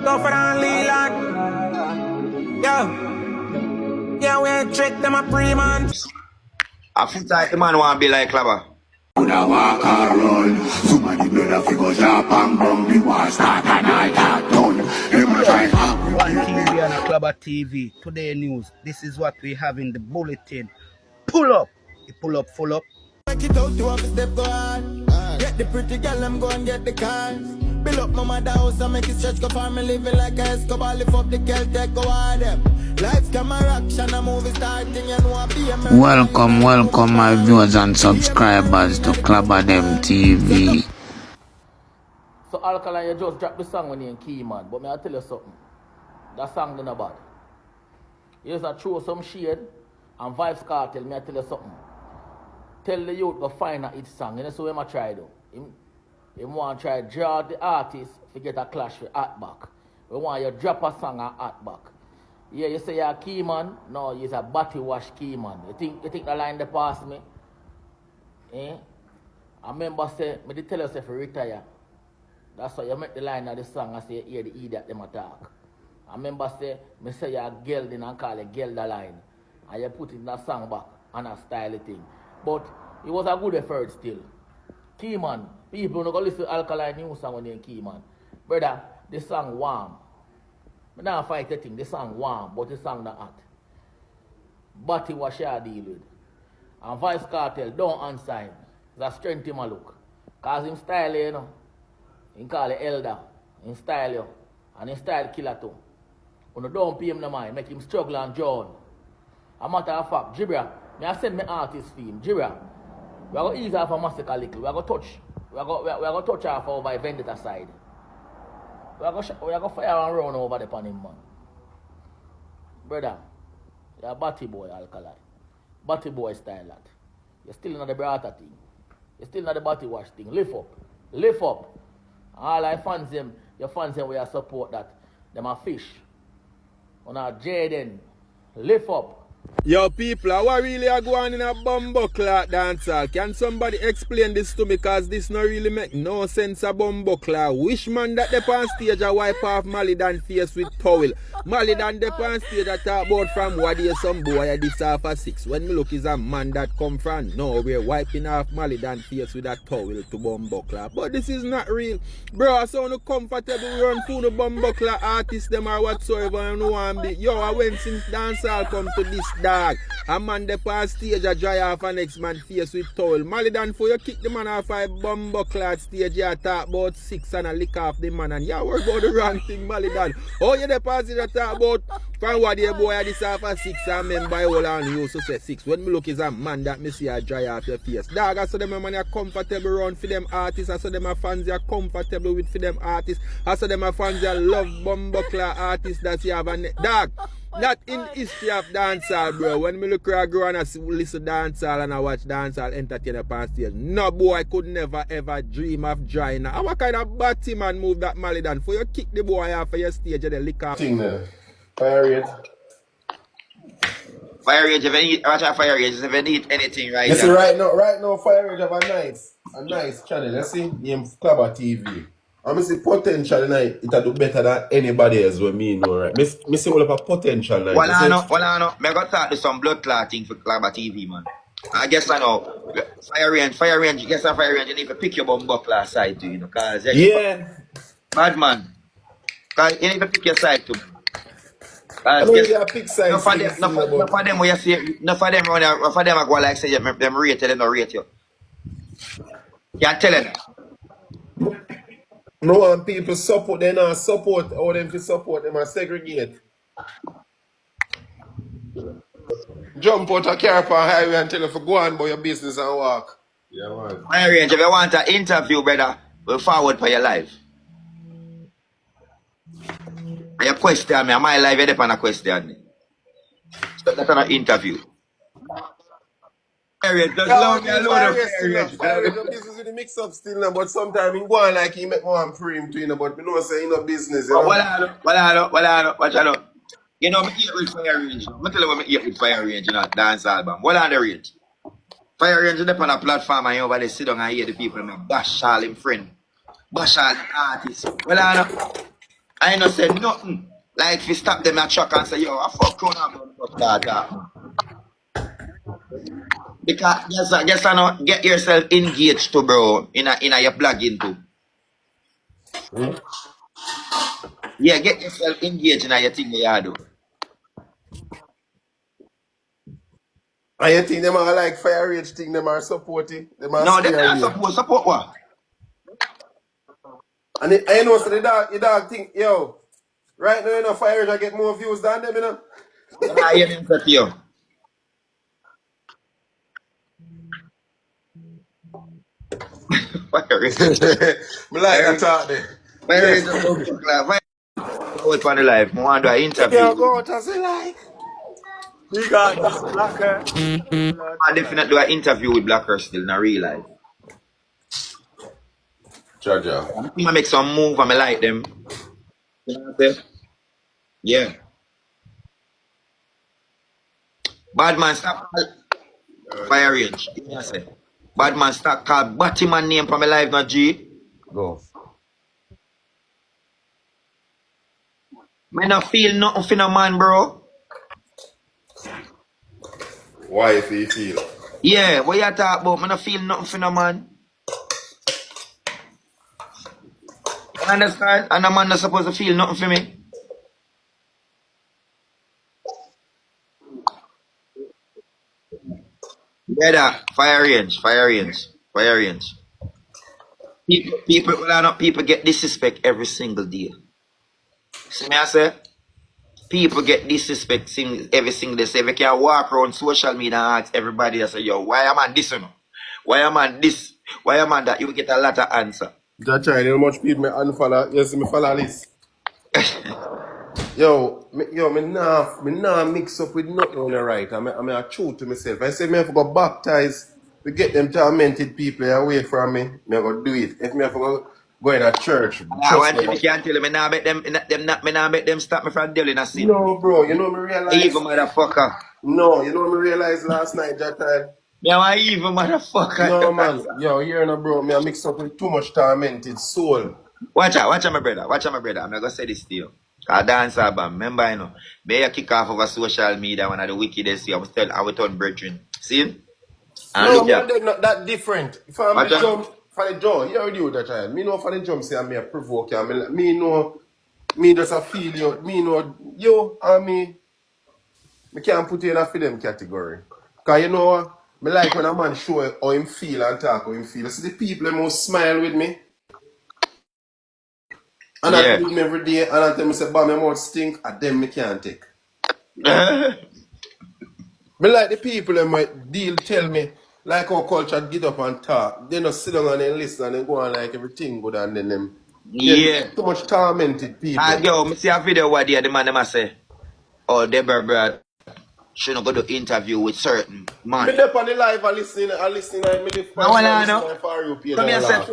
Go for the Leland. Yo. Yeah, we ain't trick them a pre-man. I feel like the man want to be like Clabber. Coulda walk or run. Somebody better figure drop and bomb the war start and all that done. One TV and a Clabber TV. Today news. This is what we have in the bulletin. Pull up. You pull up, full up. Make it out to have a step go on. Get the pretty girl, them go and get the cars. Build up my mother house and make it stretch go farm. Living like a Escobar, lift up the girl, take go hard them. Life camera action, a movie starting, you know I be a man. Welcome my viewers and subscribers to Clabber Them TV. So Alkaline, you just drop the song when you're in key, man. But may I tell you something? That song is not bad. You just throw some shade and Vybzkartel, may I tell you something? Tell the youth to find out each song. You know so what I try though? You want to try to draw the artist to get a clash with Artback. We want you to drop a song on Artback. Yeah, you say you're a key man. No, you're a body wash key man. You think the line they pass me? Eh? I remember say, me tell you say if you retire. That's why you make the line of the song and say you hear the idiot them attack. I remember say, me say you're a gelding and call it gelda line. And you put it in that song back and a style thing. But it was a good effort still. Key man, people don't go listen to Alkaline new song when they're key man. Brother, the song warm. I don't fight the thing, the song warm, but the song not hot. But it was share deal with. And Vybzkartel don't answer him. It's a strength him a look. Cause him style you know. He call it elder. Him style you. And him style killer too. When you don't pay him no mind, make him struggle and drown. A matter of fact, Jibra, I send my artist for him. Jibra, we are going to ease off a massacre little. We are going to touch. We are going to touch off over by Vendetta side. We are going to fire and run over the pan him, man. Brother, you're a batty boy, Alkaline. Batty boy style that. You're still in the brata thing. You're still in the batty wash thing. Lift up. Lift up. All I fans them, your fans them, we are support that. Them are fish. On our Jaden. Lift up. Yo people, what really are going in a bumbuckler dancehall? Can somebody explain this to me? Cause this not really make no sense a bumbuckler. Wish man that they on stage a wipe off Malidan face with towel. Malidan they on stage a talk about from what is some boy a this half a 6. When me look is a man that come from nowhere wiping off Malidan face with a towel to bumbuckler. But this is not real. Bro, I so no comfortable run through the bumbuckler artists them or whatsoever and no one be. Yo, I went since dancehall come to this dog. A man dey on stage a dry off a next man face with towel. Malidan for you kick the man off a bumbuckler stage you talk about 6 and a lick off the man and you worry about the wrong thing Malidan. Oh you dey on stage talk about from what the boy a this half a 6 and member all and you also say 6. When me look is a man that me see a dry off your face. Dog I saw them a man are comfortable run for them artists. I saw them a fans are comfortable with for them artists. I saw them a fans are love bumbuckler artists that you have a dog. Not in history of dancehall, bro. When me look around grow and I listen dancehall and I watch dancehall entertain upon stage, no boy could never ever dream of drying. Now, what kind of batty man move that Malidan for you kick the boy off of your stage and then lick off? Thing there. Fire rate. Fire Rage, if you need, watch out Fire Rage, if you need anything right You see, now. right now, Fire Rate have a nice channel. You see, named Clabber TV. I see potential tonight. It'll do better than anybody else when me know, right? Me see all of a potential now. Well, I know. Me got start do some blood clotting for Clabber TV, man. I guess I know. Fire Range, guess on Fire Range, you need to pick your bumbuckler side too, you know, cause yeah. bad man. Cause you need to pick your side too. I know you pick sides. No for them where you see, no for them I go like say them rate you, they don't rate you. Can't tell them. No one people support, they not support, or them to support, them and segregate. Jump out a car on highway and tell you to go on about your business and walk. Yeah, man. Fire Range, if you want an interview, brother, we'll forward for your life. And you question me, my life, you're depend on a question me. So that's an interview. Fire Range, just love me alone. Fire Range, no business with the mix up still now, but sometimes he go on like he make one prim to you know, but we know say he no business. You know? Well, I know, watch out. You know, me eat with Fire Range. I tell you what me eat with Fire Range, you know, dance album. What are the range? Fire Range is on a platform and you over there sit down and hear the people and bash all them friend. Bash all the artists. Well, I know. I ain't no say nothing. Like if you stop them at truck and say, yo, I fuck on that. Because guess I know, get yourself engaged to bro in a your blogging too. Yeah, get yourself engaged in a your thing you do. And you think them are like fire rage thing, them are supporting, them are No, them scare not you. support what? And I know so the dog think, yo, right now you know fire rage I get more views than them, you know. I hear them say to you. Fire rage. Me like that talk there. Fire rage. Yes. Fire out on the live. I want to do an You interview. can go out as you like. We got this blacker. I definitely do an interview with Blacker still in a real life. Jaja. I make some move and I like them. You know what I'm saying? Yeah. Bad man stop call fire range. You know what I'm saying? Bad man stop call Batman name from my life, not G. Go. Me not feel nothing for no man, bro. Why if you feel? Yeah, what you talk about? Me not feel nothing for no man. You understand? And a man not supposed to feel nothing for me. Yeah, that. Fire range. People get disrespect every single day. See me I say? People get disrespect every single day. So if you can walk around social media and ask everybody that say, yo, why am I this or no? Why am I this? Why am I that? You will get a lot of answer. Jaja, you know how much people me unfollow? Yes, me follow this. Me nah mix up with nothing on the right. I'm a true to myself. I say me have to go baptize to get them tormented people away from me. Me go do it. If me have to go in a church, One trust thing me. you can't tell you, me nah make them stop me from dealing a sin. No, bro, you know me realize. Evil motherfucker. No, you know me realize last night, Jaja. Me a evil motherfucker. No, man. Yo, you know, bro, me I mix up with too much tormented soul. Watch out, my brother. I'm not gonna say this to you. Cause Dancehall band, remember you know, may you kick off over social media one of the wickedest you. I will turn brethren. See? And No, look me at and them not that different. If I'm watch the out. jump for the jaw, you already know that child. Me know for the jump say I'm a provoke you. Me know me just a feel you. Me know you and me can't put you in a for them category. Cause you know what? Me like when a man show how him feel and talk how him feel. See the people them must smile with me. And I Yeah. do them every day and I tell me say, "Bah, my mouth stink," and them me can't take. Me like the people them might deal tell me like how culture get up and talk. They not sit down and then listen and then go on like everything good and then them Yeah. too much tormented people. Yo, me see a video where the man them a say, oh, Deborah Brad shouldn't go to interview with certain Me man. up on the live and listening and me live No, well, I know. listening for you page So me I and say laugh.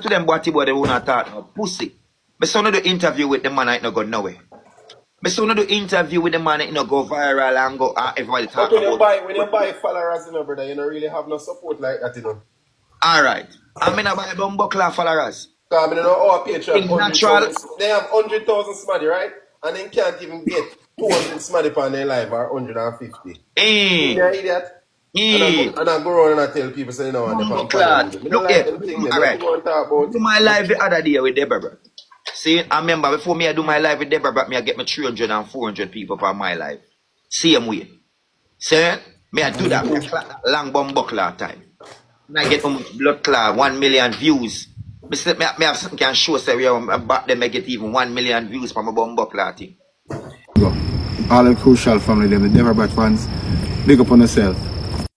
to them, boy, they will not talk no pussy. Me son do interview with the man I ain't no go nowhere. Me son do interview with the man I ain't no go viral and go everybody But talk when about. you buy followers, you know, brother, you don't really have no support like that, you know. Alright. I'm in a buy bumbuckler followers. Because I mean, our page have Things natural. 100,000. They have 100,000 smaddy, right? And they can't even get 200 smaddy on their live or 150. You're an idiot. And I go around and I tell people, say, you know, they're on fire with it. I don't Look like there. them thing, them. Alright. Nothing to talk about. Do my live the other day with Deborah, bro. See, I remember before me I do my live with Deborah, bro, me I get me 300 and 400 people for my live. Same way. See, me I do that. Me I clap that long bumbuckler time. And I get blood clot, 1 million views. Me have something can show say we back them I get even 1 million views from a bumbuckler thing. All the crucial family, them, the Never Bad fans, big up on yourself.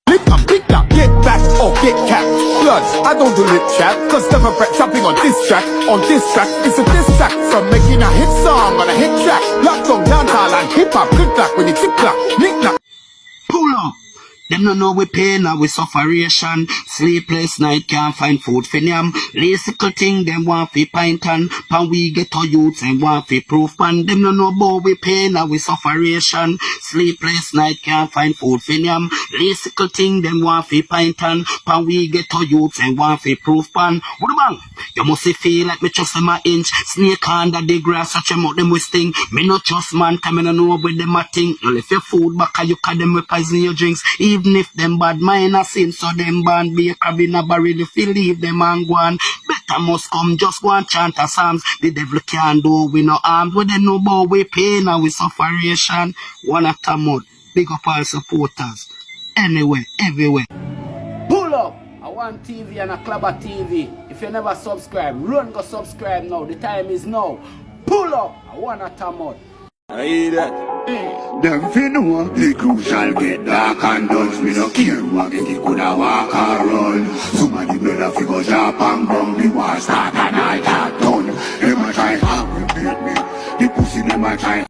Get back or get capped. Bloods, I don't do lip chat, cause never Brett jumping on this track. On this track, it's a diss track from making a hit song on a hit track. Locked on dancehall and hip hop, click clack when you tick clack, knick knack. Pull up. Them no know we pain and we sufferation. Sleepless night can't find food for them. Lazical thing them want fi pint and pan we get to youths and want fi proof pan. Them no know about we pain and we sufferation. Sleepless night can't find food for them. Lazical thing them want fi pint and pan we get to youths and want fi proof pan. What about? You must feel like me trust them a inch. Snake under the grass, such them out them with sting. Me no trust man, come in and know with them a thing. You left your food back and you cut them with poison your drinks. Even if them bad mind a sin, so them band be a crab in a barrel. If you leave them and go on, better must come just go and chant a psalms. The devil can't do we no arms. We they know about we pain and we sufferation. One at a month. Big up all supporters. Anywhere, everywhere. Pull up! I want TV and a Clubber TV. If you never subscribe, run go subscribe now. The time is now. Pull up! I want a tamot. I hear that. Them fi know the crucial get dark and dodge. Me no care who get it coulda walk or run. Somebody better fi go jump and gun. The war start and I got done. Them a try to beat me. The pussy them a try.